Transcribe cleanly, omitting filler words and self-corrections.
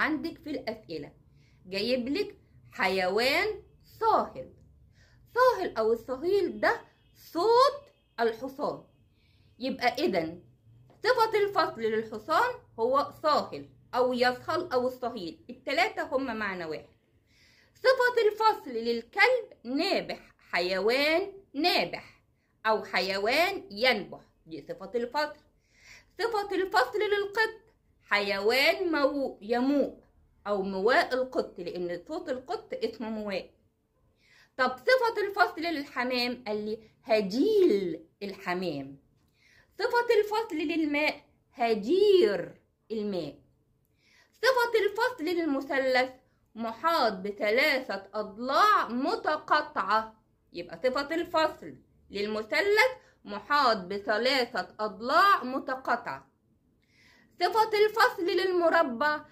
عندك في الأسئلة. جايب لك حيوان صاهل. صاهل أو الصهيل ده صوت الحصان. يبقى إذا صفة الفصل للحصان هو صاهل أو يصهل أو الصهيل، التلاتة هم معنى واحد. صفة الفصل للكلب نابح، حيوان نابح أو حيوان ينبح، دي صفة الفصل. صفة الفصل للقط حيوان يموء أو مواء القط، لأن صوت القط اسمه مواء. طب صفة الفصل للحمام قال لي هجيل الحمام. صفة الفصل للماء هجير الماء. صفة الفصل للمثلث محاط بثلاثة أضلاع متقاطعة، يبقى صفة الفصل للمثلث محاط بثلاثة أضلاع متقاطعة. صفة الفصل للمربع